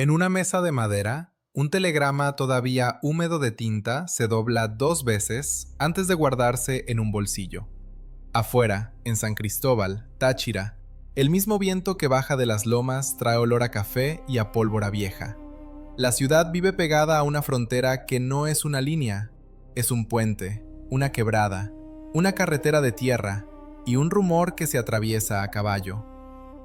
En una mesa de madera, un telegrama todavía húmedo de tinta se dobla 2 veces antes de guardarse en un bolsillo. Afuera, en San Cristóbal, Táchira, el mismo viento que baja de las lomas trae olor a café y a pólvora vieja. La ciudad vive pegada a una frontera que no es una línea, es un puente, una quebrada, una carretera de tierra y un rumor que se atraviesa a caballo.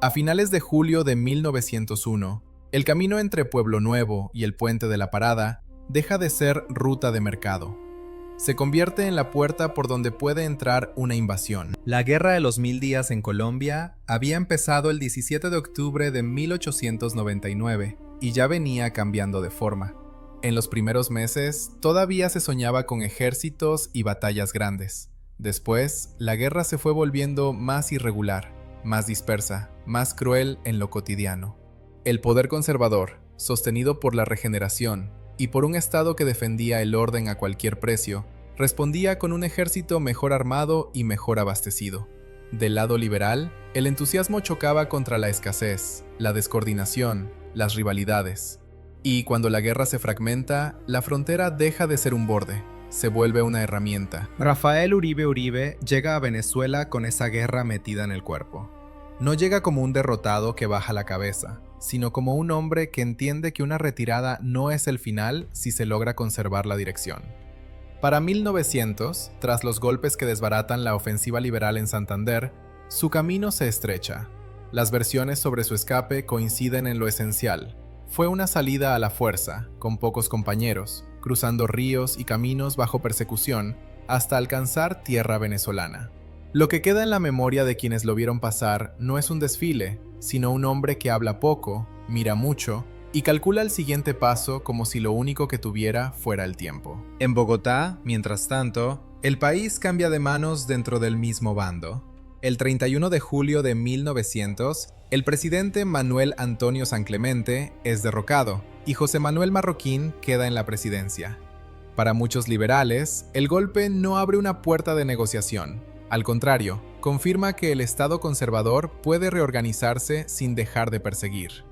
A finales de julio de 1901, el camino entre Pueblo Nuevo y el Puente de la Parada deja de ser ruta de mercado. Se convierte en la puerta por donde puede entrar una invasión. La Guerra de los 1000 días en Colombia había empezado el 17 de octubre de 1899 y ya venía cambiando de forma. En los primeros meses todavía se soñaba con ejércitos y batallas grandes. Después, la guerra se fue volviendo más irregular, más dispersa, más cruel en lo cotidiano. El poder conservador, sostenido por la regeneración y por un Estado que defendía el orden a cualquier precio, respondía con un ejército mejor armado y mejor abastecido. Del lado liberal, el entusiasmo chocaba contra la escasez, la descoordinación, las rivalidades. Y cuando la guerra se fragmenta, la frontera deja de ser un borde, se vuelve una herramienta. Rafael Uribe Uribe llega a Venezuela con esa guerra metida en el cuerpo. No llega como un derrotado que baja la cabeza, sino como un hombre que entiende que una retirada no es el final si se logra conservar la dirección. Para 1900, tras los golpes que desbaratan la ofensiva liberal en Santander, su camino se estrecha. Las versiones sobre su escape coinciden en lo esencial. Fue una salida a la fuerza, con pocos compañeros, cruzando ríos y caminos bajo persecución, hasta alcanzar tierra venezolana. Lo que queda en la memoria de quienes lo vieron pasar no es un desfile, sino un hombre que habla poco, mira mucho y calcula el siguiente paso como si lo único que tuviera fuera el tiempo. En Bogotá, mientras tanto, el país cambia de manos dentro del mismo bando. El 31 de julio de 1900, el presidente Manuel Antonio San Clemente es derrocado y José Manuel Marroquín queda en la presidencia. Para muchos liberales, el golpe no abre una puerta de negociación. Al contrario, confirma que el Estado conservador puede reorganizarse sin dejar de perseguir.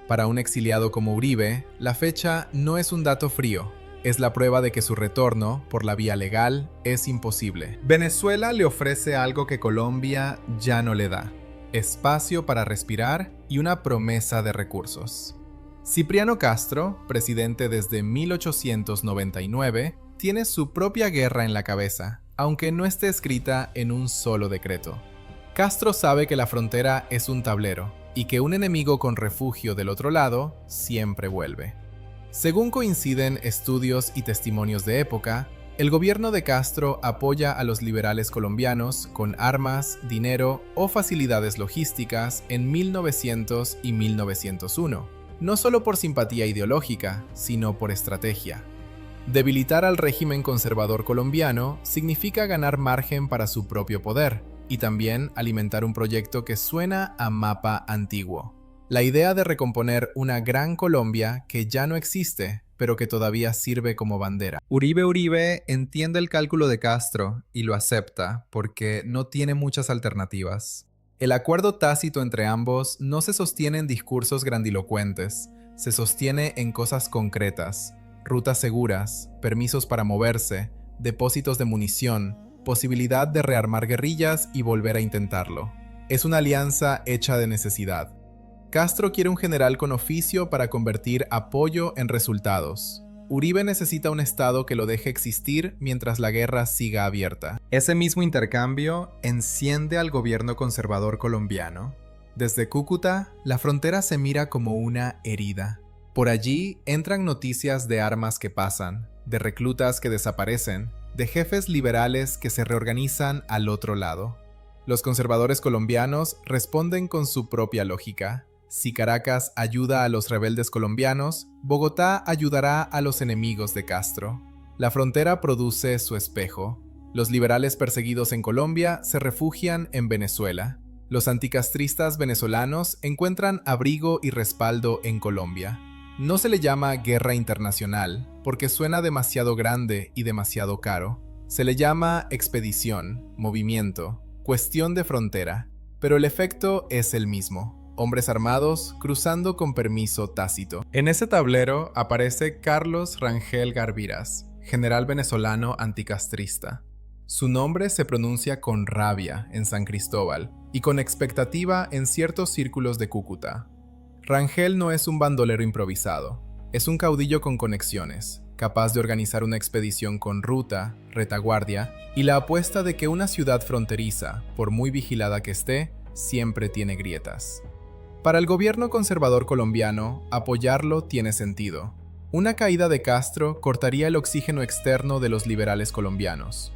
Para un exiliado como Uribe, la fecha no es un dato frío, es la prueba de que su retorno, por la vía legal, es imposible. Venezuela le ofrece algo que Colombia ya no le da: espacio para respirar y una promesa de recursos. Cipriano Castro, presidente desde 1899, tiene su propia guerra en la cabeza, aunque no esté escrita en un solo decreto. Castro sabe que la frontera es un tablero y que un enemigo con refugio del otro lado siempre vuelve. Según coinciden estudios y testimonios de época, el gobierno de Castro apoya a los liberales colombianos con armas, dinero o facilidades logísticas en 1900 y 1901, no solo por simpatía ideológica, sino por estrategia. Debilitar al régimen conservador colombiano significa ganar margen para su propio poder y también alimentar un proyecto que suena a mapa antiguo. La idea de recomponer una gran Colombia que ya no existe, pero que todavía sirve como bandera. Uribe entiende el cálculo de Castro y lo acepta porque no tiene muchas alternativas. El acuerdo tácito entre ambos no se sostiene en discursos grandilocuentes, se sostiene en cosas concretas: rutas seguras, permisos para moverse, depósitos de munición, posibilidad de rearmar guerrillas y volver a intentarlo. Es una alianza hecha de necesidad. Castro quiere un general con oficio para convertir apoyo en resultados. Uribe necesita un Estado que lo deje existir mientras la guerra siga abierta. Ese mismo intercambio enciende al gobierno conservador colombiano. Desde Cúcuta, la frontera se mira como una herida. Por allí entran noticias de armas que pasan, de reclutas que desaparecen, de jefes liberales que se reorganizan al otro lado. Los conservadores colombianos responden con su propia lógica. Si Caracas ayuda a los rebeldes colombianos, Bogotá ayudará a los enemigos de Castro. La frontera produce su espejo. Los liberales perseguidos en Colombia se refugian en Venezuela. Los anticastristas venezolanos encuentran abrigo y respaldo en Colombia. No se le llama guerra internacional, porque suena demasiado grande y demasiado caro. Se le llama expedición, movimiento, cuestión de frontera, pero el efecto es el mismo. hombres armados cruzando con permiso tácito. En ese tablero aparece Carlos Rangel Garbiras, general venezolano anticastrista. Su nombre se pronuncia con rabia en San Cristóbal y con expectativa en ciertos círculos de Cúcuta. Rangel no es un bandolero improvisado, es un caudillo con conexiones, capaz de organizar una expedición con ruta, retaguardia y la apuesta de que una ciudad fronteriza, por muy vigilada que esté, siempre tiene grietas. Para el gobierno conservador colombiano, apoyarlo tiene sentido. Una caída de Castro cortaría el oxígeno externo de los liberales colombianos.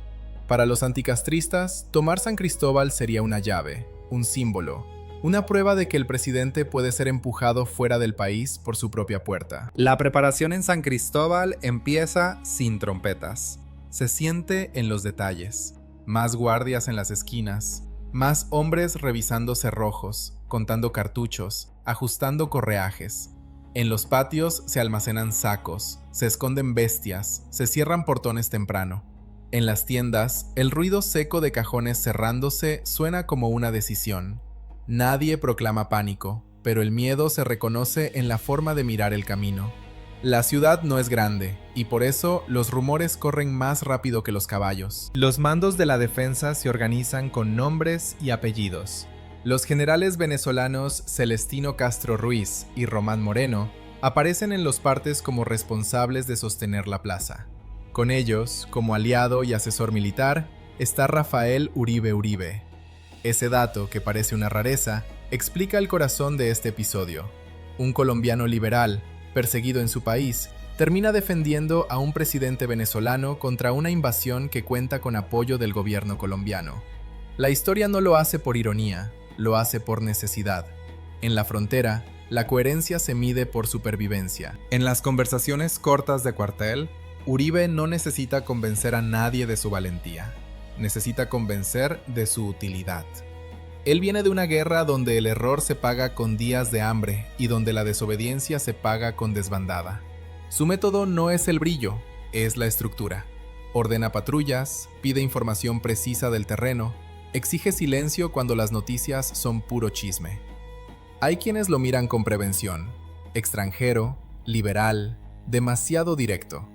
Para los anticastristas, tomar San Cristóbal sería una llave, un símbolo, una prueba de que el presidente puede ser empujado fuera del país por su propia puerta. La preparación en San Cristóbal empieza sin trompetas. Se siente en los detalles. Más guardias en las esquinas, más hombres revisando cerrojos, contando cartuchos, ajustando correajes. En los patios se almacenan sacos, se esconden bestias, se cierran portones temprano. En las tiendas, el ruido seco de cajones cerrándose suena como una decisión. Nadie proclama pánico, pero el miedo se reconoce en la forma de mirar el camino. La ciudad no es grande, y por eso los rumores corren más rápido que los caballos. Los mandos de la defensa se organizan con nombres y apellidos. Los generales venezolanos Celestino Castro Ruiz y Román Moreno aparecen en los partes como responsables de sostener la plaza. Con ellos, como aliado y asesor militar, está Rafael Uribe Uribe. Ese dato, que parece una rareza, explica el corazón de este episodio. Un colombiano liberal, perseguido en su país, termina defendiendo a un presidente venezolano contra una invasión que cuenta con apoyo del gobierno colombiano. La historia no lo hace por ironía, lo hace por necesidad. En la frontera, la coherencia se mide por supervivencia. En las conversaciones cortas de cuartel, Uribe no necesita convencer a nadie de su valentía. Necesita convencer de su utilidad. Él viene de una guerra donde el error se paga con días de hambre y donde la desobediencia se paga con desbandada. Su método no es el brillo, es la estructura. Ordena patrullas, pide información precisa del terreno, exige silencio cuando las noticias son puro chisme. Hay quienes lo miran con prevención, extranjero, liberal, demasiado directo.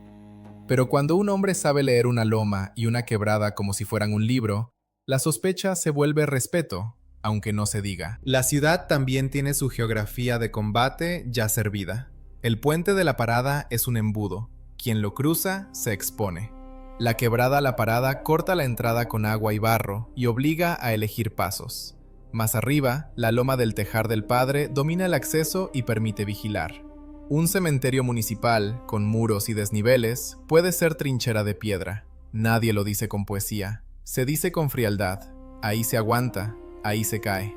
Pero cuando un hombre sabe leer una loma y una quebrada como si fueran un libro, la sospecha se vuelve respeto, aunque no se diga. La ciudad también tiene su geografía de combate ya servida. El puente de la parada es un embudo. Quien lo cruza se expone. La quebrada La Parada corta la entrada con agua y barro y obliga a elegir pasos. Más arriba, la loma del Tejar del Padre domina el acceso y permite vigilar. Un cementerio municipal, con muros y desniveles, puede ser trinchera de piedra. Nadie lo dice con poesía. Se dice con frialdad. Ahí se aguanta, ahí se cae.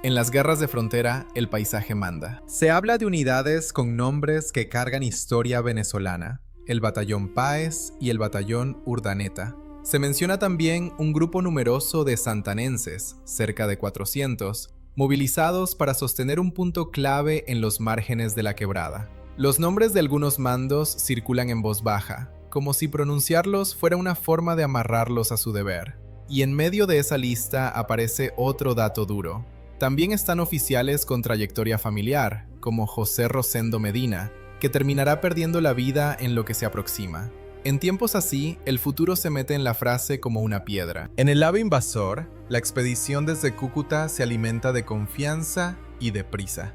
En las guerras de frontera, el paisaje manda. Se habla de unidades con nombres que cargan historia venezolana. El Batallón Páez y el Batallón Urdaneta. Se menciona también un grupo numeroso de santanenses, cerca de 400, movilizados para sostener un punto clave en los márgenes de la quebrada. Los nombres de algunos mandos circulan en voz baja, como si pronunciarlos fuera una forma de amarrarlos a su deber. Y en medio de esa lista aparece otro dato duro. También están oficiales con trayectoria familiar, como José Rosendo Medina, que terminará perdiendo la vida en lo que se aproxima. En tiempos así, el futuro se mete en la frase como una piedra. En el lado invasor, la expedición desde Cúcuta se alimenta de confianza y de prisa.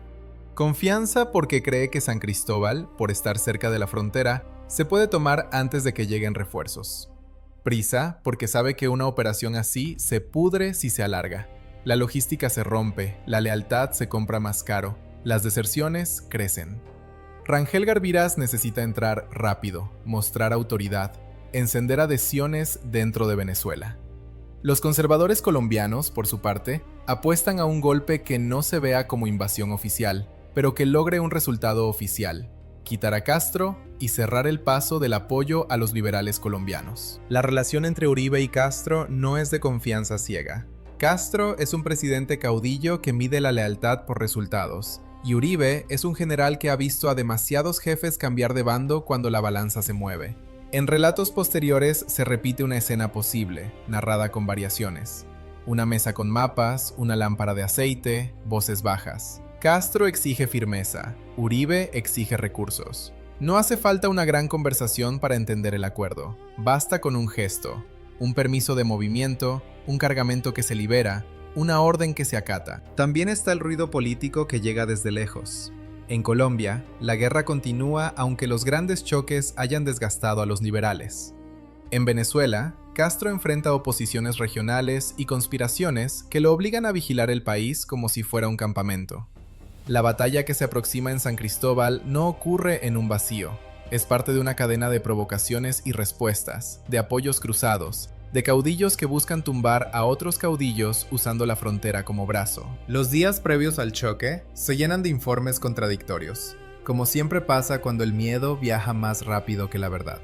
Confianza porque cree que San Cristóbal, por estar cerca de la frontera, se puede tomar antes de que lleguen refuerzos. Prisa porque sabe que una operación así se pudre si se alarga. La logística se rompe, la lealtad se compra más caro, las deserciones crecen. Rangel Garbiras necesita entrar rápido, mostrar autoridad, encender adhesiones dentro de Venezuela. Los conservadores colombianos, por su parte, apuestan a un golpe que no se vea como invasión oficial, pero que logre un resultado oficial: quitar a Castro y cerrar el paso del apoyo a los liberales colombianos. La relación entre Uribe y Castro no es de confianza ciega. Castro es un presidente caudillo que mide la lealtad por resultados, y Uribe es un general que ha visto a demasiados jefes cambiar de bando cuando la balanza se mueve. En relatos posteriores se repite una escena posible, narrada con variaciones. Una mesa con mapas, una lámpara de aceite, voces bajas. Castro exige firmeza, Uribe exige recursos. No hace falta una gran conversación para entender el acuerdo. Basta con un gesto, un permiso de movimiento, un cargamento que se libera, una orden que se acata. También está el ruido político que llega desde lejos. En Colombia, la guerra continúa aunque los grandes choques hayan desgastado a los liberales. En Venezuela, Castro enfrenta oposiciones regionales y conspiraciones que lo obligan a vigilar el país como si fuera un campamento. La batalla que se aproxima en San Cristóbal no ocurre en un vacío. Es parte de una cadena de provocaciones y respuestas, de apoyos cruzados, de caudillos que buscan tumbar a otros caudillos usando la frontera como brazo. Los días previos al choque se llenan de informes contradictorios, como siempre pasa cuando el miedo viaja más rápido que la verdad.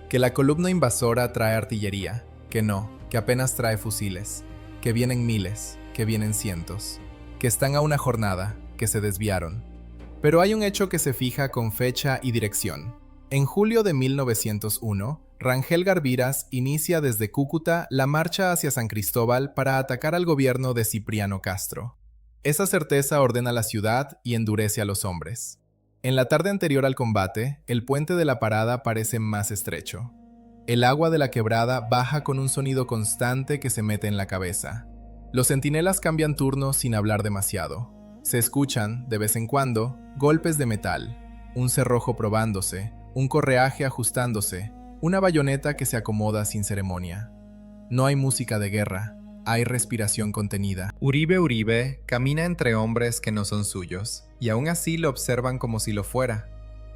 Que la columna invasora trae artillería, que no, que apenas trae fusiles, que vienen miles, que vienen cientos, que están a una jornada, que se desviaron. Pero hay un hecho que se fija con fecha y dirección. En julio de 1901, Rangel Garbiras inicia desde Cúcuta la marcha hacia San Cristóbal para atacar al gobierno de Cipriano Castro. Esa certeza ordena la ciudad y endurece a los hombres. En la tarde anterior al combate, el puente de la parada parece más estrecho. El agua de la quebrada baja con un sonido constante que se mete en la cabeza. Los centinelas cambian turno sin hablar demasiado. Se escuchan, de vez en cuando, golpes de metal, un cerrojo probándose, un correaje ajustándose, una bayoneta que se acomoda sin ceremonia. No hay música de guerra, hay respiración contenida. Uribe camina entre hombres que no son suyos, y aún así lo observan como si lo fuera.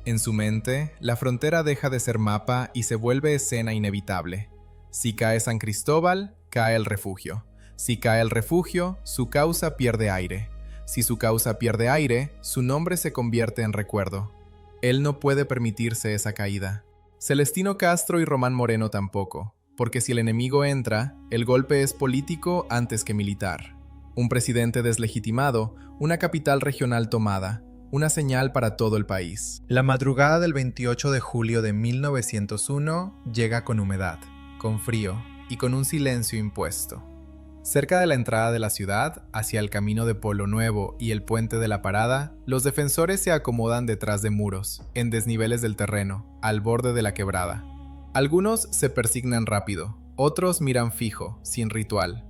En su mente, la frontera deja de ser mapa y se vuelve escena inevitable. Si cae San Cristóbal, cae el refugio. Si cae el refugio, su causa pierde aire. Si su causa pierde aire, su nombre se convierte en recuerdo. Él no puede permitirse esa caída. Celestino Castro y Román Moreno tampoco, porque si el enemigo entra, el golpe es político antes que militar. Un presidente deslegitimado, una capital regional tomada, una señal para todo el país. La madrugada del 28 de julio de 1901 llega con humedad, con frío y con un silencio impuesto. Cerca de la entrada de la ciudad, hacia el camino de Polo Nuevo y el puente de la Parada, los defensores se acomodan detrás de muros, en desniveles del terreno, al borde de la quebrada. Algunos se persignan rápido, otros miran fijo, sin ritual.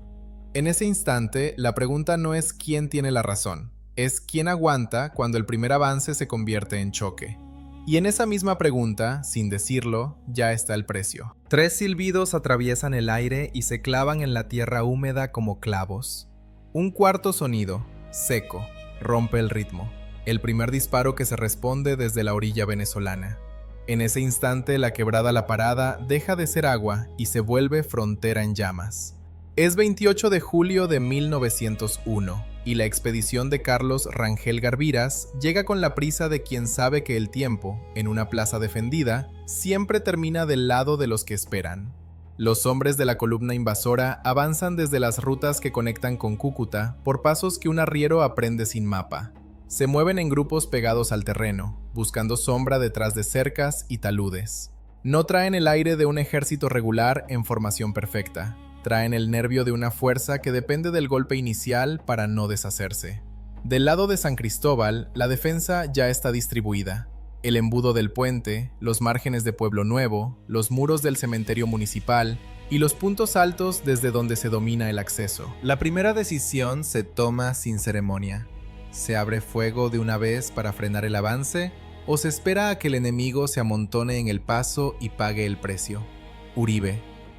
En ese instante, la pregunta no es quién tiene la razón, es quién aguanta cuando el primer avance se convierte en choque. Y en esa misma pregunta, sin decirlo, ya está el precio. 3 silbidos atraviesan el aire y se clavan en la tierra húmeda como clavos. Un cuarto sonido, seco, rompe el ritmo. El primer disparo que se responde desde la orilla venezolana. En ese instante, la quebrada La Parada deja de ser agua y se vuelve frontera en llamas. Es 28 de julio de 1901 y la expedición de Carlos Rangel Garbiras llega con la prisa de quien sabe que el tiempo, en una plaza defendida, siempre termina del lado de los que esperan. Los hombres de la columna invasora avanzan desde las rutas que conectan con Cúcuta por pasos que un arriero aprende sin mapa. Se mueven en grupos pegados al terreno, buscando sombra detrás de cercas y taludes. No traen el aire de un ejército regular en formación perfecta. Traen el nervio de una fuerza que depende del golpe inicial para no deshacerse. Del lado de San Cristóbal, la defensa ya está distribuida. El embudo del puente, los márgenes de Pueblo Nuevo, los muros del cementerio municipal y los puntos altos desde donde se domina el acceso. La primera decisión se toma sin ceremonia. ¿Se abre fuego de una vez para frenar el avance o se espera a que el enemigo se amontone en el paso y pague el precio?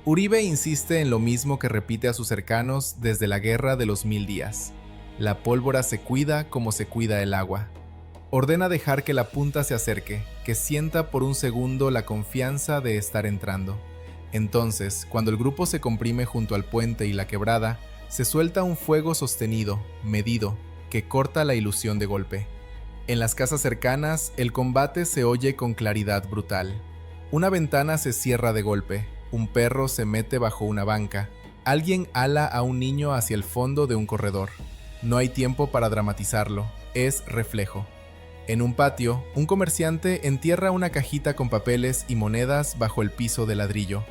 Uribe insiste en lo mismo que repite a sus cercanos desde la guerra de los 1000 días. La pólvora se cuida como se cuida el agua. Ordena dejar que la punta se acerque, que sienta por un segundo la confianza de estar entrando. Entonces, cuando el grupo se comprime junto al puente y la quebrada, se suelta un fuego sostenido, medido, que corta la ilusión de golpe. En las casas cercanas, el combate se oye con claridad brutal. Una ventana se cierra de golpe. Un perro se mete bajo una banca. Alguien ala a un niño hacia el fondo de un corredor. No hay tiempo para dramatizarlo, es reflejo. En un patio, un comerciante entierra una cajita con papeles y monedas bajo el piso de ladrillo.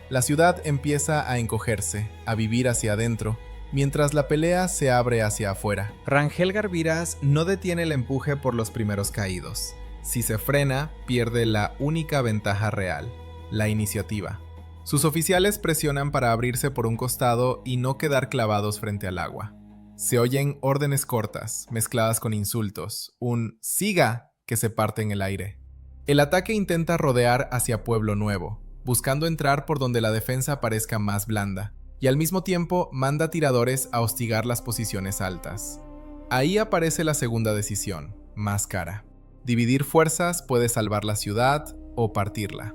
La ciudad empieza a encogerse, a vivir hacia adentro. mientras la pelea se abre hacia afuera. Rangel Garviras no detiene el empuje por los primeros caídos. Si se frena, pierde la única ventaja real, la iniciativa. Sus oficiales presionan para abrirse por un costado y no quedar clavados frente al agua. Se oyen órdenes cortas, mezcladas con insultos, un «siga» que se parte en el aire. El ataque intenta rodear hacia Pueblo Nuevo, buscando entrar por donde la defensa parezca más blanda, y al mismo tiempo manda tiradores a hostigar las posiciones altas. Ahí aparece la segunda decisión, más cara. Dividir fuerzas puede salvar la ciudad o partirla.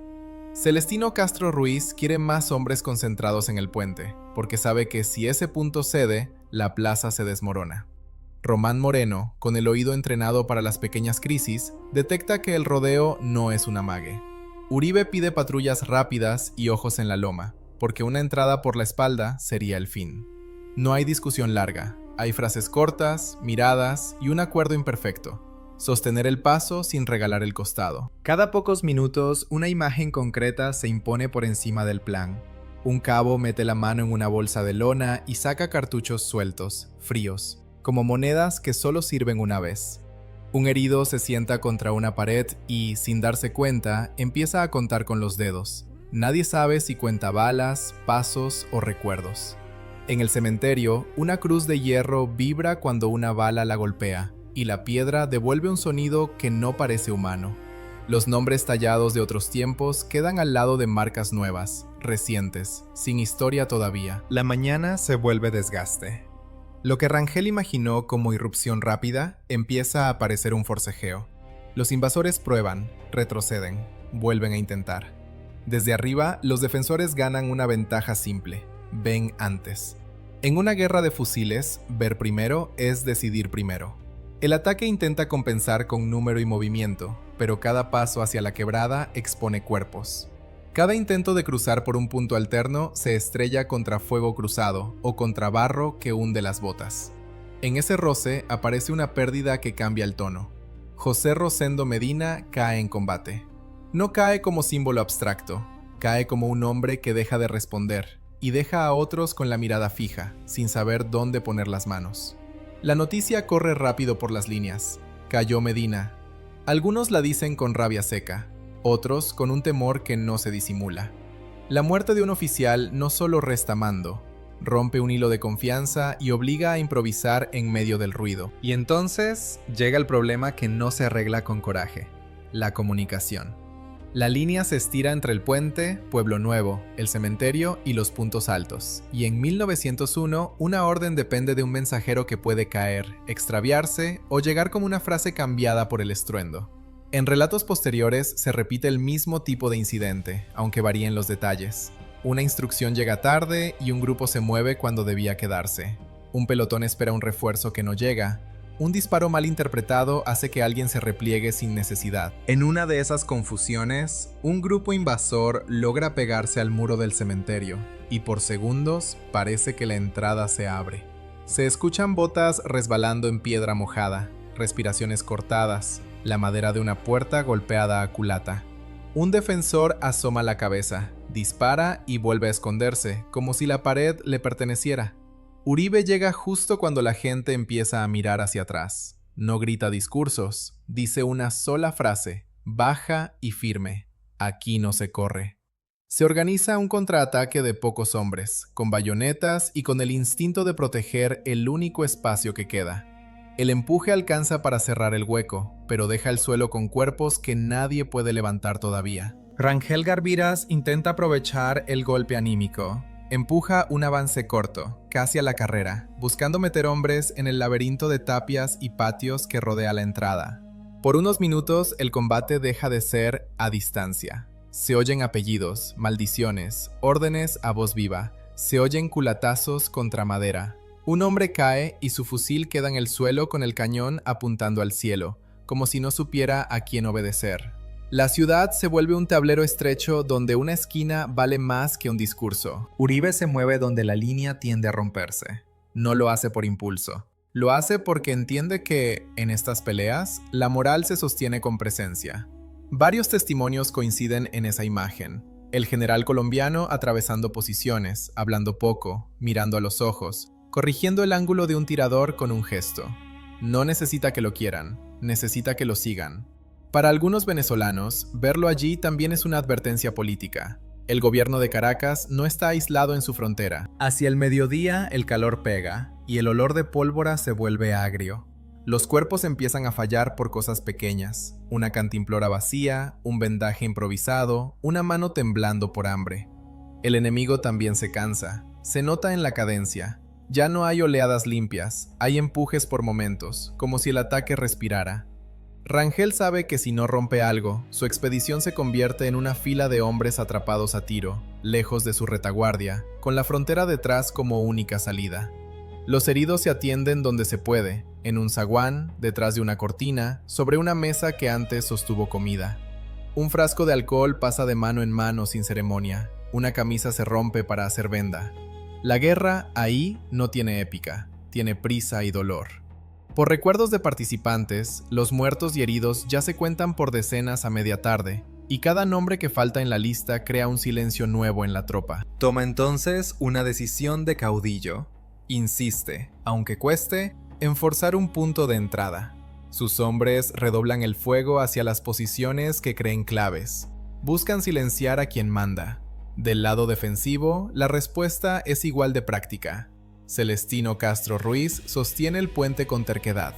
Celestino Castro Ruiz quiere más hombres concentrados en el puente, porque sabe que si ese punto cede, la plaza se desmorona. Román Moreno, con el oído entrenado para las pequeñas crisis, detecta que el rodeo no es un amague. Uribe pide patrullas rápidas y ojos en la loma, porque una entrada por la espalda sería el fin. No hay discusión larga, hay frases cortas, miradas y un acuerdo imperfecto. Sostener el paso sin regalar el costado. Cada pocos minutos, una imagen concreta se impone por encima del plan. Un cabo mete la mano en una bolsa de lona y saca cartuchos sueltos, fríos, como monedas que solo sirven una vez. Un herido se sienta contra una pared y, sin darse cuenta, empieza a contar con los dedos. Nadie sabe si cuenta balas, pasos o recuerdos. En el cementerio, una cruz de hierro vibra cuando una bala la golpea, y la piedra devuelve un sonido que no parece humano. Los nombres tallados de otros tiempos quedan al lado de marcas nuevas, recientes, sin historia todavía. La mañana se vuelve desgaste. Lo que Rangel imaginó como irrupción rápida empieza a parecer un forcejeo. Los invasores prueban, retroceden, vuelven a intentar. Desde arriba, los defensores ganan una ventaja simple: ven antes. En una guerra de fusiles, ver primero es decidir primero. El ataque intenta compensar con número y movimiento, pero cada paso hacia la quebrada expone cuerpos. Cada intento de cruzar por un punto alterno se estrella contra fuego cruzado o contra barro que hunde las botas. En ese roce aparece una pérdida que cambia el tono. José Rosendo Medina cae en combate. No cae como símbolo abstracto, cae como un hombre que deja de responder y deja a otros con la mirada fija, sin saber dónde poner las manos. La noticia corre rápido por las líneas. Cayó Medina. Algunos la dicen con rabia seca, otros con un temor que no se disimula. La muerte de un oficial no solo resta mando, rompe un hilo de confianza y obliga a improvisar en medio del ruido. Y entonces llega el problema que no se arregla con coraje: la comunicación. La línea se estira entre el puente, Pueblo Nuevo, el cementerio y los puntos altos, y en 1901 una orden depende de un mensajero que puede caer, extraviarse o llegar como una frase cambiada por el estruendo. En relatos posteriores se repite el mismo tipo de incidente, aunque varíen los detalles. Una instrucción llega tarde y un grupo se mueve cuando debía quedarse. Un pelotón espera un refuerzo que no llega. Un disparo mal interpretado hace que alguien se repliegue sin necesidad. En una de esas confusiones, un grupo invasor logra pegarse al muro del cementerio, y por segundos parece que la entrada se abre. Se escuchan botas resbalando en piedra mojada, respiraciones cortadas, la madera de una puerta golpeada a culata. Un defensor asoma la cabeza, dispara y vuelve a esconderse, como si la pared le perteneciera. Uribe llega justo cuando la gente empieza a mirar hacia atrás. No grita discursos, dice una sola frase, baja y firme: aquí no se corre. Se organiza un contraataque de pocos hombres, con bayonetas y con el instinto de proteger el único espacio que queda. El empuje alcanza para cerrar el hueco, pero deja el suelo con cuerpos que nadie puede levantar todavía. Rangel Garviras intenta aprovechar el golpe anímico. Empuja un avance corto, casi a la carrera, buscando meter hombres en el laberinto de tapias y patios que rodea la entrada. Por unos minutos el combate deja de ser a distancia. Se oyen apellidos, maldiciones, órdenes a voz viva. Se oyen culatazos contra madera. Un hombre cae y su fusil queda en el suelo con el cañón apuntando al cielo, como si no supiera a quién obedecer. La ciudad se vuelve un tablero estrecho donde una esquina vale más que un discurso. Uribe se mueve donde la línea tiende a romperse. No lo hace por impulso. Lo hace porque entiende que, en estas peleas, la moral se sostiene con presencia. Varios testimonios coinciden en esa imagen. El general colombiano atravesando posiciones, hablando poco, mirando a los ojos, corrigiendo el ángulo de un tirador con un gesto. No necesita que lo quieran, necesita que lo sigan. Para algunos venezolanos, verlo allí también es una advertencia política. El gobierno de Caracas no está aislado en su frontera. Hacia el mediodía el calor pega y el olor de pólvora se vuelve agrio. Los cuerpos empiezan a fallar por cosas pequeñas, una cantimplora vacía, un vendaje improvisado, una mano temblando por hambre. El enemigo también se cansa, se nota en la cadencia. Ya no hay oleadas limpias, hay empujes por momentos, como si el ataque respirara. Rangel sabe que si no rompe algo, su expedición se convierte en una fila de hombres atrapados a tiro, lejos de su retaguardia, con la frontera detrás como única salida. Los heridos se atienden donde se puede, en un zaguán, detrás de una cortina, sobre una mesa que antes sostuvo comida. Un frasco de alcohol pasa de mano en mano sin ceremonia, una camisa se rompe para hacer venda. La guerra, ahí, no tiene épica, tiene prisa y dolor. Por recuerdos de participantes, los muertos y heridos ya se cuentan por decenas a media tarde, y cada nombre que falta en la lista crea un silencio nuevo en la tropa. Toma entonces una decisión de caudillo. Insiste, aunque cueste, en forzar un punto de entrada. Sus hombres redoblan el fuego hacia las posiciones que creen claves. Buscan silenciar a quien manda. Del lado defensivo, la respuesta es igual de práctica. Celestino Castro Ruiz sostiene el puente con terquedad.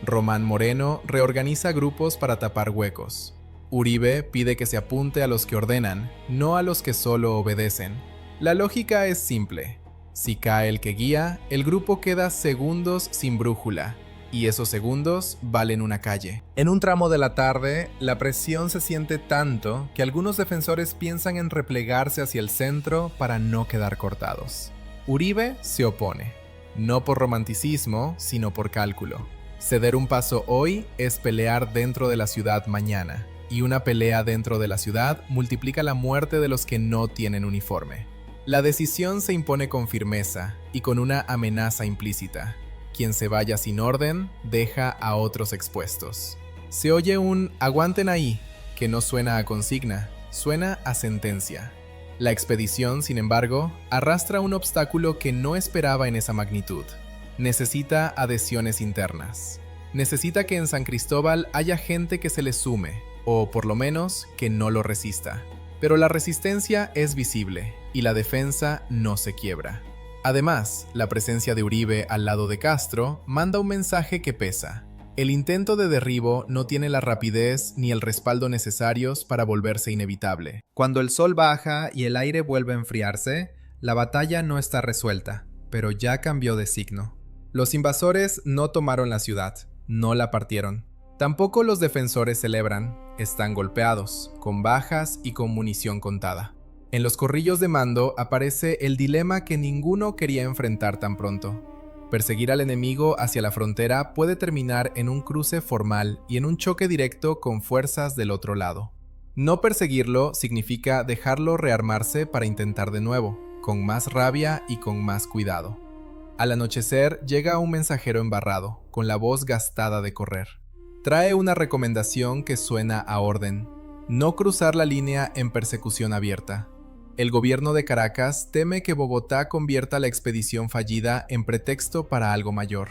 Román Moreno reorganiza grupos para tapar huecos. Uribe pide que se apunte a los que ordenan, no a los que solo obedecen. La lógica es simple. Si cae el que guía, el grupo queda segundos sin brújula, y esos segundos valen una calle. En un tramo de la tarde, la presión se siente tanto que algunos defensores piensan en replegarse hacia el centro para no quedar cortados. Uribe se opone, no por romanticismo, sino por cálculo. Ceder un paso hoy es pelear dentro de la ciudad mañana, y una pelea dentro de la ciudad multiplica la muerte de los que no tienen uniforme. La decisión se impone con firmeza y con una amenaza implícita. Quien se vaya sin orden, deja a otros expuestos. Se oye un "aguanten ahí", que no suena a consigna, suena a sentencia. La expedición, sin embargo, arrastra un obstáculo que no esperaba en esa magnitud. Necesita adhesiones internas. Necesita que en San Cristóbal haya gente que se le sume, o por lo menos que no lo resista. Pero la resistencia es visible y la defensa no se quiebra. Además, la presencia de Uribe al lado de Castro manda un mensaje que pesa. El intento de derribo no tiene la rapidez ni el respaldo necesarios para volverse inevitable. Cuando el sol baja y el aire vuelve a enfriarse, la batalla no está resuelta, pero ya cambió de signo. Los invasores no tomaron la ciudad, no la partieron. Tampoco los defensores celebran, están golpeados, con bajas y con munición contada. En los corrillos de mando aparece el dilema que ninguno quería enfrentar tan pronto. Perseguir al enemigo hacia la frontera puede terminar en un cruce formal y en un choque directo con fuerzas del otro lado. No perseguirlo significa dejarlo rearmarse para intentar de nuevo, con más rabia y con más cuidado. Al anochecer llega un mensajero embarrado, con la voz gastada de correr. Trae una recomendación que suena a orden: no cruzar la línea en persecución abierta. El gobierno de Caracas teme que Bogotá convierta la expedición fallida en pretexto para algo mayor.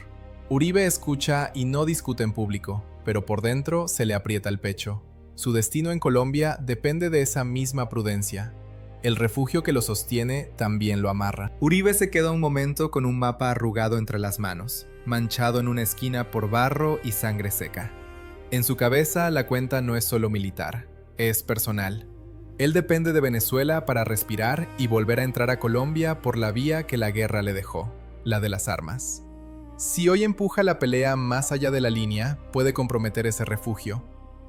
Uribe escucha y no discute en público, pero por dentro se le aprieta el pecho. Su destino en Colombia depende de esa misma prudencia. El refugio que lo sostiene también lo amarra. Uribe se queda un momento con un mapa arrugado entre las manos, manchado en una esquina por barro y sangre seca. En su cabeza la cuenta no es solo militar, es personal. Él depende de Venezuela para respirar y volver a entrar a Colombia por la vía que la guerra le dejó, la de las armas. Si hoy empuja la pelea más allá de la línea, puede comprometer ese refugio.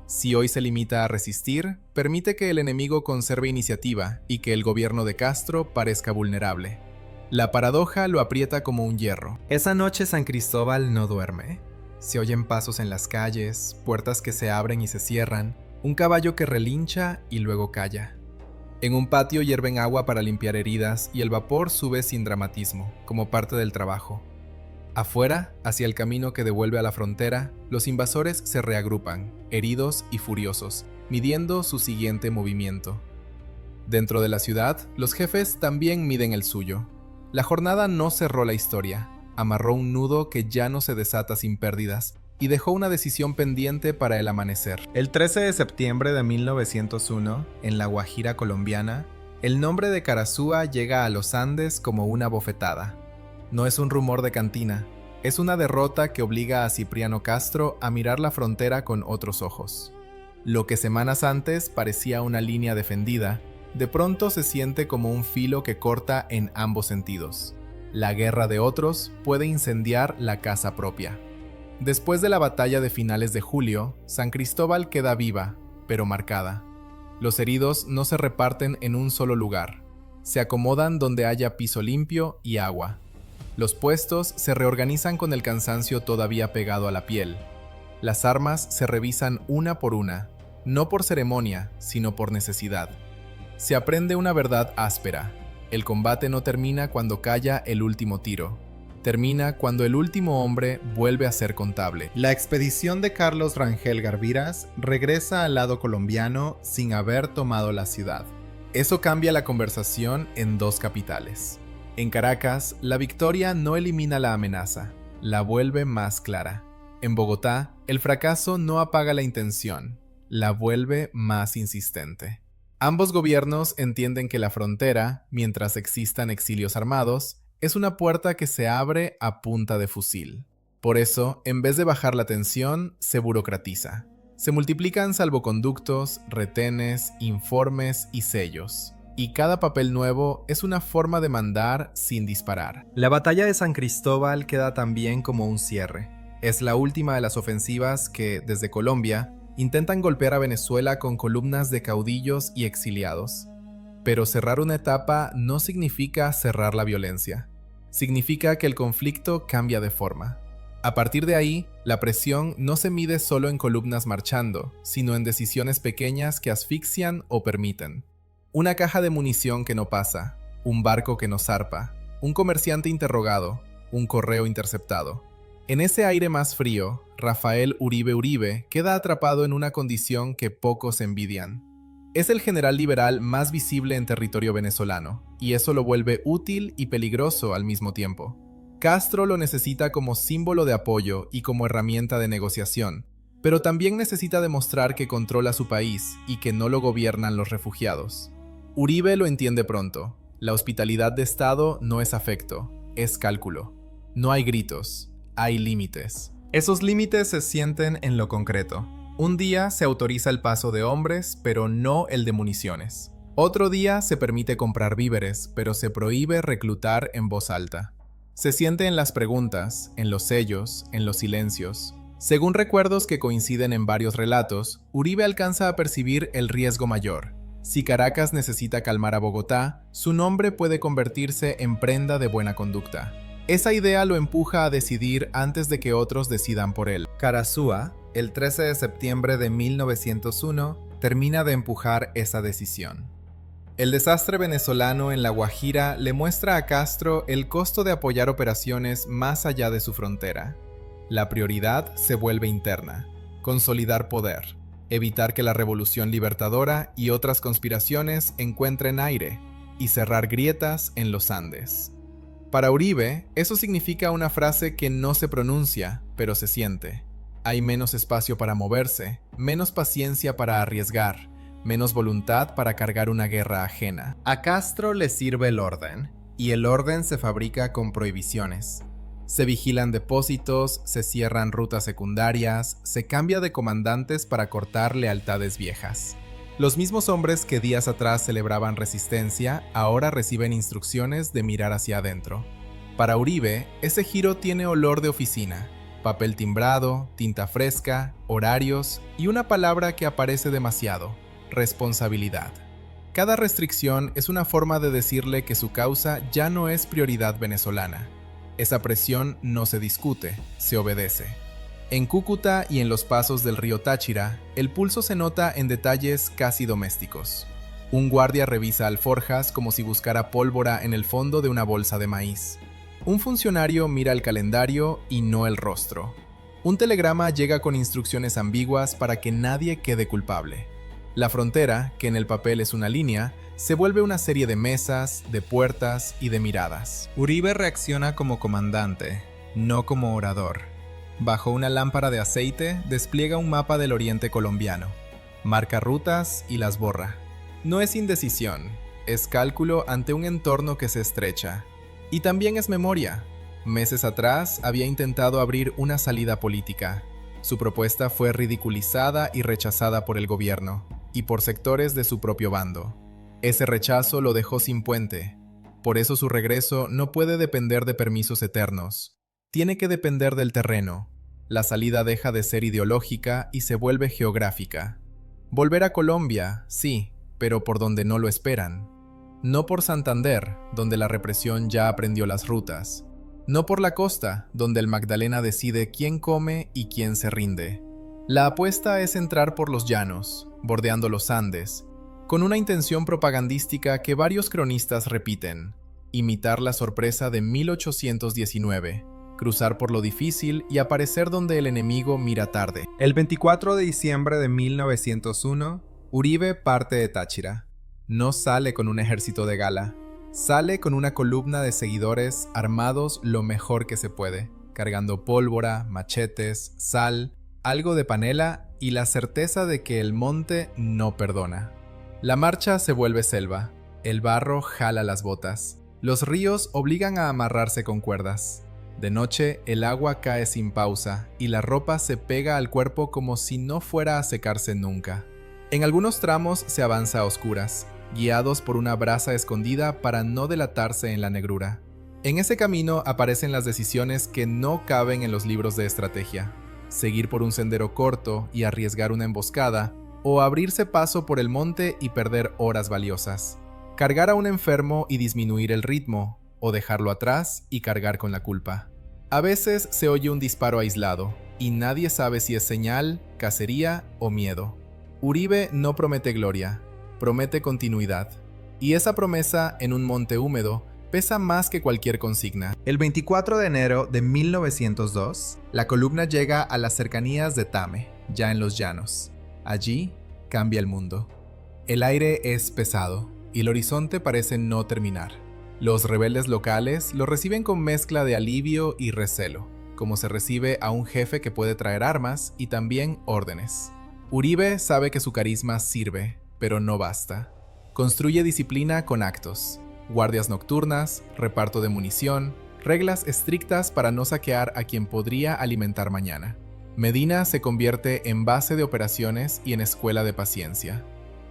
Si hoy se limita a resistir, permite que el enemigo conserve iniciativa y que el gobierno de Castro parezca vulnerable. La paradoja lo aprieta como un hierro. Esa noche San Cristóbal no duerme. Se oyen pasos en las calles, puertas que se abren y se cierran, un caballo que relincha y luego calla. En un patio hierven agua para limpiar heridas y el vapor sube sin dramatismo, como parte del trabajo. Afuera, hacia el camino que devuelve a la frontera, los invasores se reagrupan, heridos y furiosos, midiendo su siguiente movimiento. Dentro de la ciudad, los jefes también miden el suyo. La jornada no cerró la historia, amarró un nudo que ya no se desata sin pérdidas y dejó una decisión pendiente para el amanecer. El 13 de septiembre de 1901, en la Guajira colombiana, el nombre de Karazúa llega a los Andes como una bofetada. No es un rumor de cantina, es una derrota que obliga a Cipriano Castro a mirar la frontera con otros ojos. Lo que semanas antes parecía una línea defendida, de pronto se siente como un filo que corta en ambos sentidos. La guerra de otros puede incendiar la casa propia. Después de la batalla de finales de julio, San Cristóbal queda viva, pero marcada. Los heridos no se reparten en un solo lugar. Se acomodan donde haya piso limpio y agua. Los puestos se reorganizan con el cansancio todavía pegado a la piel. Las armas se revisan una por una, no por ceremonia, sino por necesidad. Se aprende una verdad áspera. El combate no termina cuando calla el último tiro. Termina cuando el último hombre vuelve a ser contable. La expedición de Carlos Rangel Garviras regresa al lado colombiano sin haber tomado la ciudad. Eso cambia la conversación en dos capitales. En Caracas, la victoria no elimina la amenaza, la vuelve más clara. En Bogotá, el fracaso no apaga la intención, la vuelve más insistente. Ambos gobiernos entienden que la frontera, mientras existan exilios armados, es una puerta que se abre a punta de fusil. Por eso, en vez de bajar la tensión, se burocratiza. Se multiplican salvoconductos, retenes, informes y sellos. Y cada papel nuevo es una forma de mandar sin disparar. La batalla de San Cristóbal queda también como un cierre. Es la última de las ofensivas que, desde Colombia, intentan golpear a Venezuela con columnas de caudillos y exiliados. Pero cerrar una etapa no significa cerrar la violencia. Significa que el conflicto cambia de forma. A partir de ahí, la presión no se mide solo en columnas marchando, sino en decisiones pequeñas que asfixian o permiten. Una caja de munición que no pasa, un barco que no zarpa, un comerciante interrogado, un correo interceptado. En ese aire más frío, Rafael Uribe Uribe queda atrapado en una condición que pocos envidian. Es el general liberal más visible en territorio venezolano, y eso lo vuelve útil y peligroso al mismo tiempo. Castro lo necesita como símbolo de apoyo y como herramienta de negociación, pero también necesita demostrar que controla su país y que no lo gobiernan los refugiados. Uribe lo entiende pronto. La hospitalidad de Estado no es afecto, es cálculo. No hay gritos, hay límites. Esos límites se sienten en lo concreto. Un día se autoriza el paso de hombres, pero no el de municiones. Otro día se permite comprar víveres, pero se prohíbe reclutar en voz alta. Se siente en las preguntas, en los sellos, en los silencios. Según recuerdos que coinciden en varios relatos, Uribe alcanza a percibir el riesgo mayor. Si Caracas necesita calmar a Bogotá, su nombre puede convertirse en prenda de buena conducta. Esa idea lo empuja a decidir antes de que otros decidan por él. Karazúa, el 13 de septiembre de 1901, termina de empujar esa decisión. El desastre venezolano en La Guajira le muestra a Castro el costo de apoyar operaciones más allá de su frontera. La prioridad se vuelve interna: consolidar poder, evitar que la revolución libertadora y otras conspiraciones encuentren aire y cerrar grietas en los Andes. Para Uribe, eso significa una frase que no se pronuncia, pero se siente. Hay menos espacio para moverse, menos paciencia para arriesgar, menos voluntad para cargar una guerra ajena. A Castro le sirve el orden, y el orden se fabrica con prohibiciones. Se vigilan depósitos, se cierran rutas secundarias, se cambia de comandantes para cortar lealtades viejas. Los mismos hombres que días atrás celebraban resistencia, ahora reciben instrucciones de mirar hacia adentro. Para Uribe, ese giro tiene olor de oficina: papel timbrado, tinta fresca, horarios y una palabra que aparece demasiado: responsabilidad. Cada restricción es una forma de decirle que su causa ya no es prioridad venezolana. Esa presión no se discute, se obedece. En Cúcuta y en los pasos del río Táchira, el pulso se nota en detalles casi domésticos. Un guardia revisa alforjas como si buscara pólvora en el fondo de una bolsa de maíz. Un funcionario mira el calendario y no el rostro. Un telegrama llega con instrucciones ambiguas para que nadie quede culpable. La frontera, que en el papel es una línea, se vuelve una serie de mesas, de puertas y de miradas. Uribe reacciona como comandante, no como orador. Bajo una lámpara de aceite, despliega un mapa del oriente colombiano. Marca rutas y las borra. No es indecisión, es cálculo ante un entorno que se estrecha. Y también es memoria. Meses atrás había intentado abrir una salida política. Su propuesta fue ridiculizada y rechazada por el gobierno, y por sectores de su propio bando. Ese rechazo lo dejó sin puente. Por eso su regreso no puede depender de permisos eternos. Tiene que depender del terreno. La salida deja de ser ideológica y se vuelve geográfica. Volver a Colombia, sí, pero por donde no lo esperan. No por Santander, donde la represión ya aprendió las rutas. No por la costa, donde el Magdalena decide quién come y quién se rinde. La apuesta es entrar por los llanos, bordeando los Andes, con una intención propagandística que varios cronistas repiten: imitar la sorpresa de 1819, cruzar por lo difícil y aparecer donde el enemigo mira tarde. El 24 de diciembre de 1901, Uribe parte de Táchira. No sale con un ejército de gala. Sale con una columna de seguidores armados lo mejor que se puede, cargando pólvora, machetes, sal, algo de panela y la certeza de que el monte no perdona. La marcha se vuelve selva. El barro jala las botas. Los ríos obligan a amarrarse con cuerdas. De noche, el agua cae sin pausa y la ropa se pega al cuerpo como si no fuera a secarse nunca. En algunos tramos se avanza a oscuras, guiados por una brasa escondida para no delatarse en la negrura. En ese camino aparecen las decisiones que no caben en los libros de estrategia: seguir por un sendero corto y arriesgar una emboscada, o abrirse paso por el monte y perder horas valiosas. Cargar a un enfermo y disminuir el ritmo, o dejarlo atrás y cargar con la culpa. A veces se oye un disparo aislado, y nadie sabe si es señal, cacería o miedo. Uribe no promete gloria, promete continuidad. Y esa promesa en un monte húmedo pesa más que cualquier consigna. El 24 de enero de 1902, la columna llega a las cercanías de Tame, ya en los llanos. Allí cambia el mundo. El aire es pesado y el horizonte parece no terminar. Los rebeldes locales lo reciben con mezcla de alivio y recelo, como se recibe a un jefe que puede traer armas y también órdenes. Uribe sabe que su carisma sirve, pero no basta. Construye disciplina con actos: guardias nocturnas, reparto de munición, reglas estrictas para no saquear a quien podría alimentar mañana. Medina se convierte en base de operaciones y en escuela de paciencia.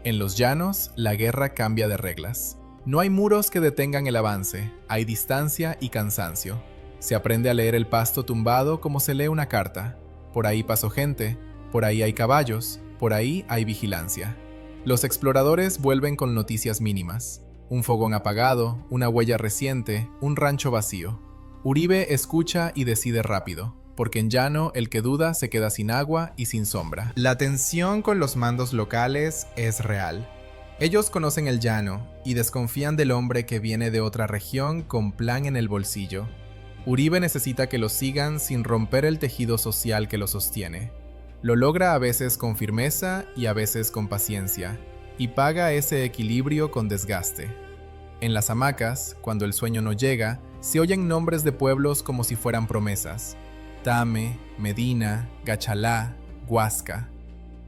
En los llanos, la guerra cambia de reglas. No hay muros que detengan el avance, hay distancia y cansancio. Se aprende a leer el pasto tumbado como se lee una carta. Por ahí pasó gente, por ahí hay caballos, por ahí hay vigilancia. Los exploradores vuelven con noticias mínimas: un fogón apagado, una huella reciente, un rancho vacío. Uribe escucha y decide rápido, porque en llano el que duda se queda sin agua y sin sombra. La tensión con los mandos locales es real. Ellos conocen el llano y desconfían del hombre que viene de otra región con plan en el bolsillo. Uribe necesita que lo sigan sin romper el tejido social que lo sostiene. Lo logra a veces con firmeza y a veces con paciencia, y paga ese equilibrio con desgaste. En las hamacas, cuando el sueño no llega, se oyen nombres de pueblos como si fueran promesas: Tame, Medina, Gachalá, Huasca.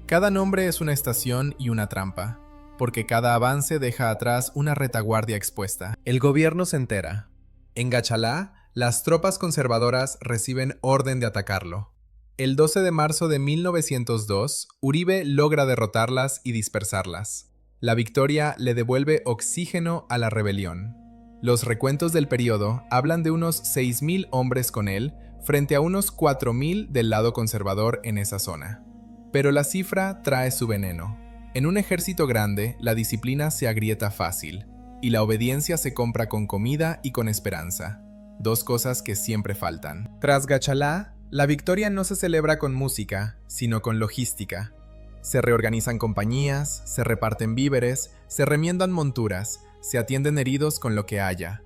Cada nombre es una estación y una trampa, porque cada avance deja atrás una retaguardia expuesta. El gobierno se entera. En Gachalá, las tropas conservadoras reciben orden de atacarlo. El 12 de marzo de 1902, Uribe logra derrotarlas y dispersarlas. La victoria le devuelve oxígeno a la rebelión. Los recuentos del periodo hablan de unos 6.000 hombres con él frente a unos 4.000 del lado conservador en esa zona. Pero la cifra trae su veneno. En un ejército grande, la disciplina se agrieta fácil, y la obediencia se compra con comida y con esperanza, dos cosas que siempre faltan. Tras Gachalá, la victoria no se celebra con música, sino con logística. Se reorganizan compañías, se reparten víveres, se remiendan monturas, se atienden heridos con lo que haya.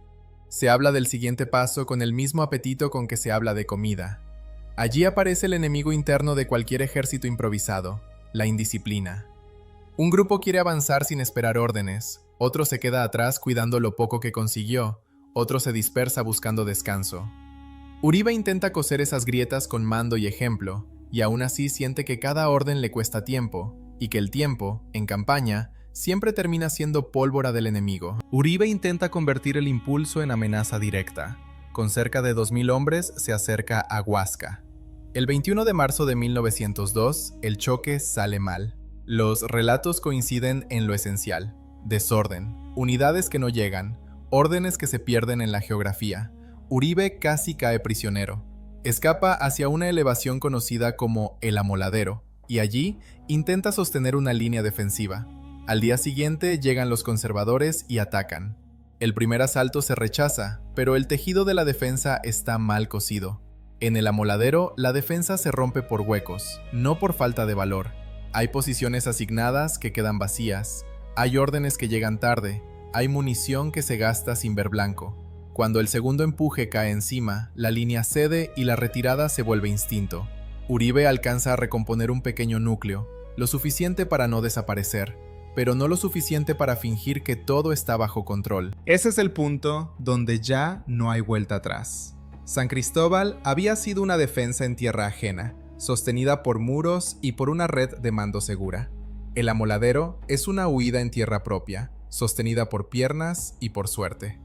Se habla del siguiente paso con el mismo apetito con que se habla de comida. Allí aparece el enemigo interno de cualquier ejército improvisado: la indisciplina. Un grupo quiere avanzar sin esperar órdenes, otro se queda atrás cuidando lo poco que consiguió, otro se dispersa buscando descanso. Uribe intenta coser esas grietas con mando y ejemplo, y aún así siente que cada orden le cuesta tiempo, y que el tiempo, en campaña, siempre termina siendo pólvora del enemigo. Uribe intenta convertir el impulso en amenaza directa. Con cerca de 2000 hombres se acerca a Huasca. El 21 de marzo de 1902, el choque sale mal. Los relatos coinciden en lo esencial: desorden, unidades que no llegan, órdenes que se pierden en la geografía. Uribe casi cae prisionero. Escapa hacia una elevación conocida como el Amoladero, y allí intenta sostener una línea defensiva. Al día siguiente llegan los conservadores y atacan. El primer asalto se rechaza, pero el tejido de la defensa está mal cosido. En el Amoladero, la defensa se rompe por huecos, no por falta de valor. Hay posiciones asignadas que quedan vacías, hay órdenes que llegan tarde, hay munición que se gasta sin ver blanco. Cuando el segundo empuje cae encima, la línea cede y la retirada se vuelve instinto. Uribe alcanza a recomponer un pequeño núcleo, lo suficiente para no desaparecer, pero no lo suficiente para fingir que todo está bajo control. Ese es el punto donde ya no hay vuelta atrás. San Cristóbal había sido una defensa en tierra ajena, sostenida por muros y por una red de mando segura. El Amoladero es una huida en tierra propia, sostenida por piernas y por suerte.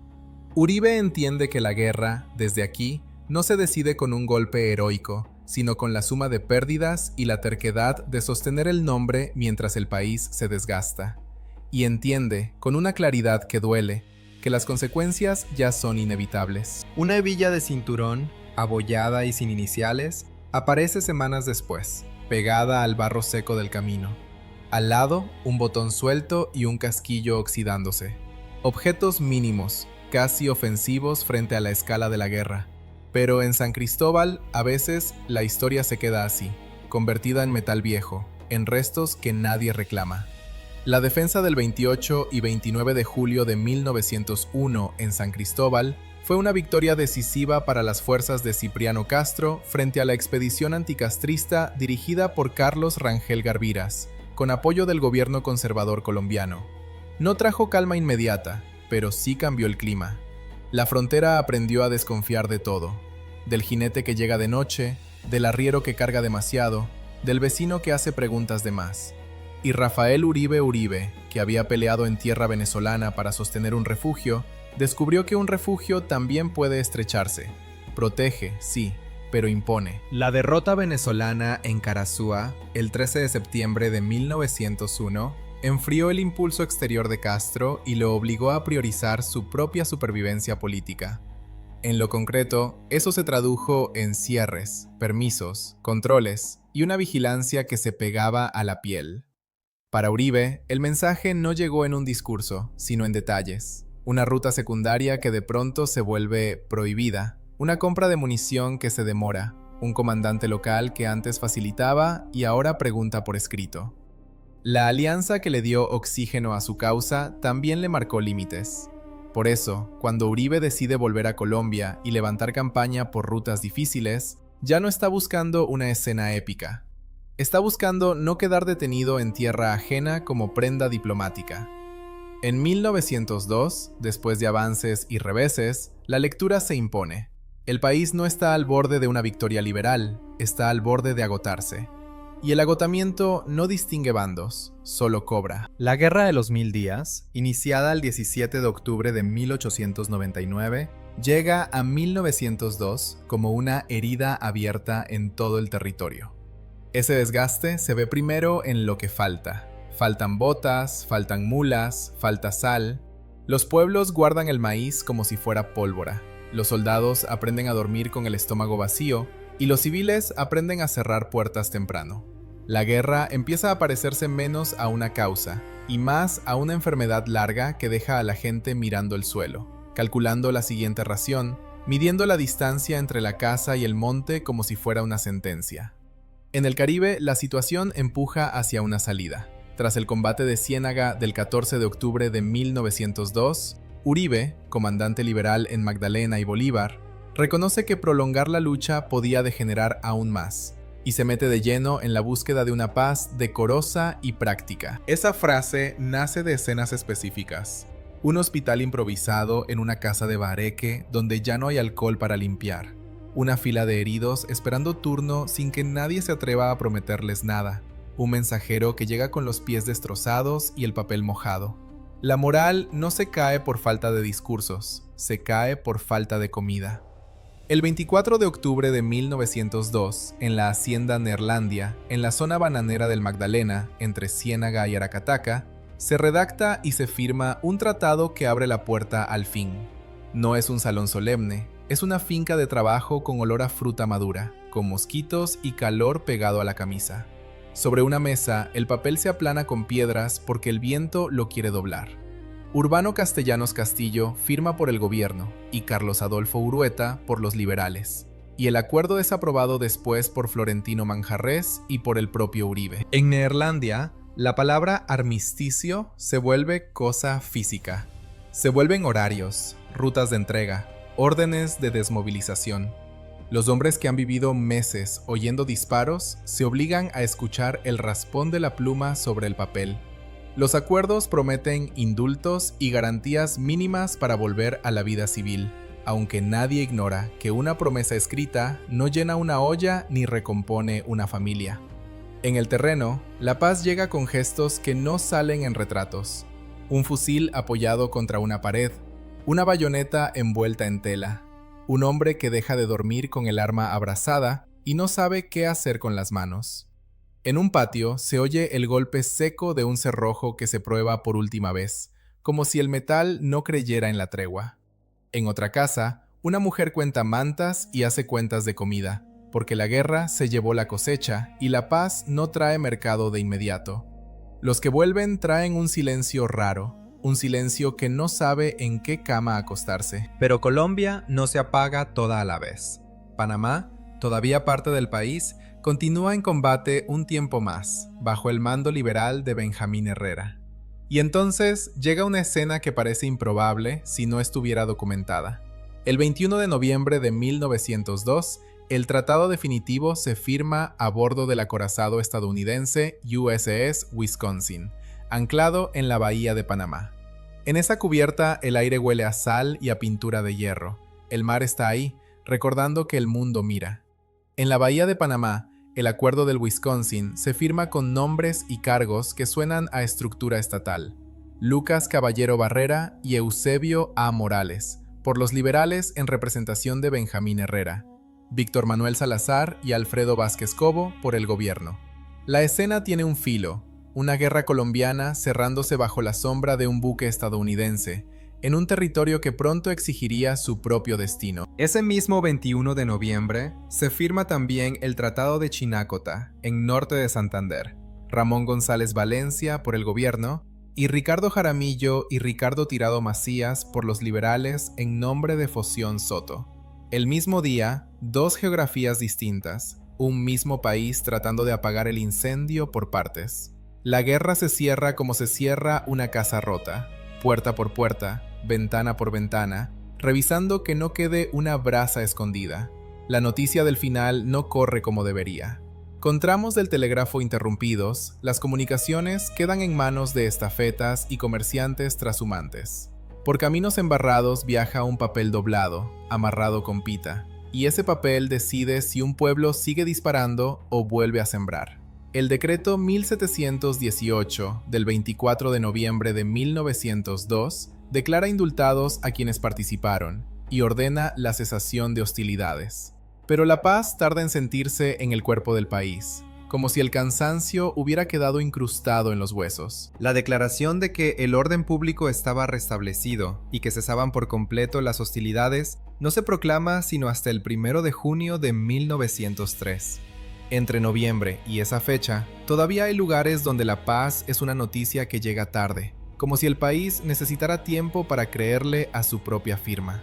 Uribe entiende que la guerra, desde aquí, no se decide con un golpe heroico, sino con la suma de pérdidas y la terquedad de sostener el nombre mientras el país se desgasta. Y entiende, con una claridad que duele, que las consecuencias ya son inevitables. Una hebilla de cinturón, abollada y sin iniciales, aparece semanas después, pegada al barro seco del camino. Al lado, un botón suelto y un casquillo oxidándose. Objetos mínimos, casi ofensivos frente a la escala de la guerra. Pero en San Cristóbal, a veces, la historia se queda así, convertida en metal viejo, en restos que nadie reclama. La defensa del 28 y 29 de julio de 1901 en San Cristóbal fue una victoria decisiva para las fuerzas de Cipriano Castro frente a la expedición anticastrista dirigida por Carlos Rangel Garviras, con apoyo del gobierno conservador colombiano. No trajo calma inmediata, pero sí cambió el clima. La frontera aprendió a desconfiar de todo, del jinete que llega de noche, del arriero que carga demasiado, del vecino que hace preguntas de más. Y Rafael Uribe, que había peleado en tierra venezolana para sostener un refugio, descubrió que un refugio también puede estrecharse. Protege, sí, pero impone. La derrota venezolana en Carazúa, el 13 de septiembre de 1901, enfrió el impulso exterior de Castro y lo obligó a priorizar su propia supervivencia política. En lo concreto, eso se tradujo en cierres, permisos, controles y una vigilancia que se pegaba a la piel. Para Uribe, el mensaje no llegó en un discurso, sino en detalles. Una ruta secundaria que de pronto se vuelve prohibida, una compra de munición que se demora, un comandante local que antes facilitaba y ahora pregunta por escrito. La alianza que le dio oxígeno a su causa también le marcó límites. Por eso, cuando Uribe decide volver a Colombia y levantar campaña por rutas difíciles, ya no está buscando una escena épica. Está buscando no quedar detenido en tierra ajena como prenda diplomática. En 1902, después de avances y reveses, la lectura se impone. El país no está al borde de una victoria liberal, está al borde de agotarse. Y el agotamiento no distingue bandos, solo cobra. La Guerra de los 1000 días, iniciada el 17 de octubre de 1899, llega a 1902 como una herida abierta en todo el territorio. Ese desgaste se ve primero en lo que falta. Faltan botas, faltan mulas, falta sal. Los pueblos guardan el maíz como si fuera pólvora. Los soldados aprenden a dormir con el estómago vacío y los civiles aprenden a cerrar puertas temprano. La guerra empieza a parecerse menos a una causa y más a una enfermedad larga que deja a la gente mirando el suelo, calculando la siguiente ración, midiendo la distancia entre la casa y el monte como si fuera una sentencia. En el Caribe, la situación empuja hacia una salida. Tras el combate de Ciénaga del 14 de octubre de 1902, Uribe, comandante liberal en Magdalena y Bolívar, reconoce que prolongar la lucha podía degenerar aún más. y se mete de lleno en la búsqueda de una paz decorosa y práctica. Esa frase nace de escenas específicas. Un hospital improvisado en una casa de bareque donde ya no hay alcohol para limpiar. Una fila de heridos esperando turno sin que nadie se atreva a prometerles nada. Un mensajero que llega con los pies destrozados y el papel mojado. La moral no se cae por falta de discursos, se cae por falta de comida. El 24 de octubre de 1902, en la hacienda Neerlandia, en la zona bananera del Magdalena, entre Ciénaga y Aracataca, se redacta y se firma un tratado que abre la puerta al fin. No es un salón solemne, es una finca de trabajo con olor a fruta madura, con mosquitos y calor pegado a la camisa. Sobre una mesa, el papel se aplana con piedras porque el viento lo quiere doblar. Urbano Castellanos Castillo firma por el gobierno y Carlos Adolfo Urueta por los liberales. Y el acuerdo es aprobado después por Florentino Manjarrés y por el propio Uribe. En Neerlandia, la palabra armisticio se vuelve cosa física. Se vuelven horarios, rutas de entrega, órdenes de desmovilización. Los hombres que han vivido meses oyendo disparos se obligan a escuchar el raspón de la pluma sobre el papel. Los acuerdos prometen indultos y garantías mínimas para volver a la vida civil, aunque nadie ignora que una promesa escrita no llena una olla ni recompone una familia. En el terreno, la paz llega con gestos que no salen en retratos. Un fusil apoyado contra una pared, una bayoneta envuelta en tela, un hombre que deja de dormir con el arma abrazada y no sabe qué hacer con las manos. En un patio se oye el golpe seco de un cerrojo que se prueba por última vez, como si el metal no creyera en la tregua. En otra casa, una mujer cuenta mantas y hace cuentas de comida, porque la guerra se llevó la cosecha y la paz no trae mercado de inmediato. Los que vuelven traen un silencio raro, un silencio que no sabe en qué cama acostarse. Pero Colombia no se apaga toda a la vez. Panamá, todavía parte del país, continúa en combate un tiempo más, bajo el mando liberal de Benjamín Herrera. Y entonces llega una escena que parece improbable si no estuviera documentada. El 21 de noviembre de 1902, el tratado definitivo se firma a bordo del acorazado estadounidense USS Wisconsin, anclado en la bahía de Panamá. En esa cubierta el aire huele a sal y a pintura de hierro. El mar está ahí, recordando que el mundo mira. En la bahía de Panamá, el acuerdo del Wisconsin se firma con nombres y cargos que suenan a estructura estatal. Lucas Caballero Barrera y Eusebio A. Morales, por los liberales en representación de Benjamín Herrera. Víctor Manuel Salazar y Alfredo Vázquez Cobo por el gobierno. La escena tiene un filo, una guerra colombiana cerrándose bajo la sombra de un buque estadounidense, en un territorio que pronto exigiría su propio destino. Ese mismo 21 de noviembre se firma también el Tratado de Chinácota, en norte de Santander. Ramón González Valencia por el gobierno y Ricardo Jaramillo y Ricardo Tirado Macías por los liberales en nombre de Foción Soto. El mismo día, dos geografías distintas, un mismo país tratando de apagar el incendio por partes. La guerra se cierra como se cierra una casa rota, puerta por puerta, ventana por ventana, revisando que no quede una brasa escondida. La noticia del final no corre como debería. Con tramos del telégrafo interrumpidos, las comunicaciones quedan en manos de estafetas y comerciantes trashumantes. Por caminos embarrados viaja un papel doblado, amarrado con pita, y ese papel decide si un pueblo sigue disparando o vuelve a sembrar. El decreto 1718 del 24 de noviembre de 1902 declara indultados a quienes participaron y ordena la cesación de hostilidades. Pero la paz tarda en sentirse en el cuerpo del país, como si el cansancio hubiera quedado incrustado en los huesos. La declaración de que el orden público estaba restablecido y que cesaban por completo las hostilidades no se proclama sino hasta el 1 de junio de 1903. Entre noviembre y esa fecha, todavía hay lugares donde la paz es una noticia que llega tarde, como si el país necesitara tiempo para creerle a su propia firma.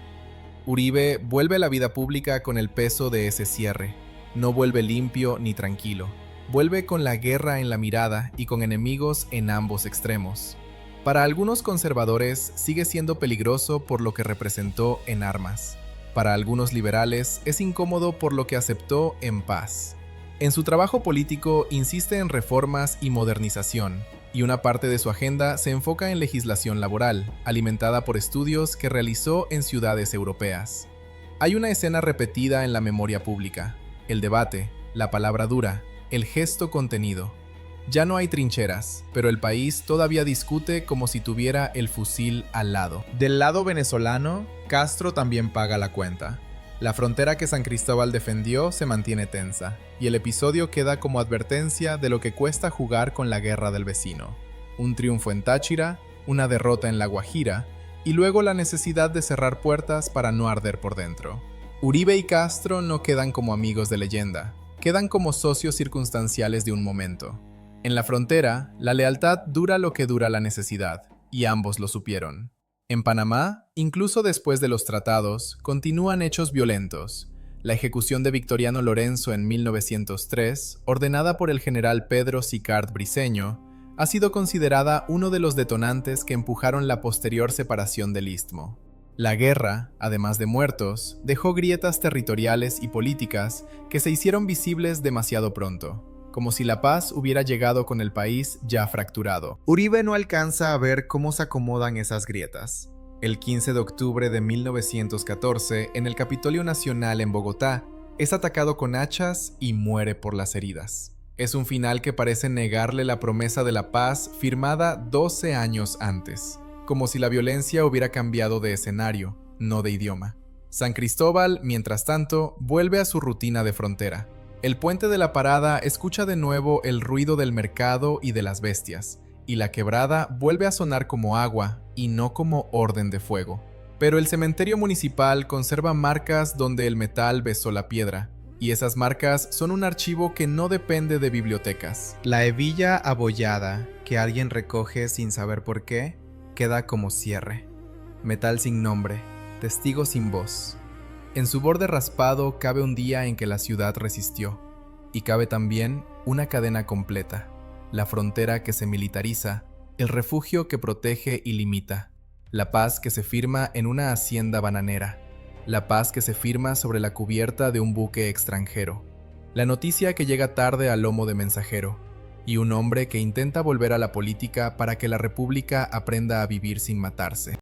Uribe vuelve a la vida pública con el peso de ese cierre. No vuelve limpio ni tranquilo. Vuelve con la guerra en la mirada y con enemigos en ambos extremos. Para algunos conservadores sigue siendo peligroso por lo que representó en armas. Para algunos liberales es incómodo por lo que aceptó en paz. En su trabajo político insiste en reformas y modernización, y una parte de su agenda se enfoca en legislación laboral, alimentada por estudios que realizó en ciudades europeas. Hay una escena repetida en la memoria pública: el debate, la palabra dura, el gesto contenido. Ya no hay trincheras, pero el país todavía discute como si tuviera el fusil al lado. Del lado venezolano, Castro también paga la cuenta. La frontera que San Cristóbal defendió se mantiene tensa, y el episodio queda como advertencia de lo que cuesta jugar con la guerra del vecino. Un triunfo en Táchira, una derrota en La Guajira, y luego la necesidad de cerrar puertas para no arder por dentro. Uribe y Castro no quedan como amigos de leyenda, quedan como socios circunstanciales de un momento. En la frontera, la lealtad dura lo que dura la necesidad, y ambos lo supieron. En Panamá, incluso después de los tratados, continúan hechos violentos. La ejecución de Victoriano Lorenzo en 1903, ordenada por el general Pedro Sicart Briceño, ha sido considerada uno de los detonantes que empujaron la posterior separación del Istmo. La guerra, además de muertos, dejó grietas territoriales y políticas que se hicieron visibles demasiado pronto, como si la paz hubiera llegado con el país ya fracturado. Uribe no alcanza a ver cómo se acomodan esas grietas. El 15 de octubre de 1914, en el Capitolio Nacional en Bogotá, es atacado con hachas y muere por las heridas. Es un final que parece negarle la promesa de la paz firmada 12 años antes, como si la violencia hubiera cambiado de escenario, no de idioma. San Cristóbal, mientras tanto, vuelve a su rutina de frontera. El puente de la Parada escucha de nuevo el ruido del mercado y de las bestias, y la quebrada vuelve a sonar como agua y no como orden de fuego. Pero el cementerio municipal conserva marcas donde el metal besó la piedra, y esas marcas son un archivo que no depende de bibliotecas. La hebilla abollada, que alguien recoge sin saber por qué, queda como cierre. Metal sin nombre, testigo sin voz. En su borde raspado cabe un día en que la ciudad resistió, y cabe también una cadena completa, la frontera que se militariza, el refugio que protege y limita, la paz que se firma en una hacienda bananera, la paz que se firma sobre la cubierta de un buque extranjero, la noticia que llega tarde al lomo de mensajero, y un hombre que intenta volver a la política para que la república aprenda a vivir sin matarse.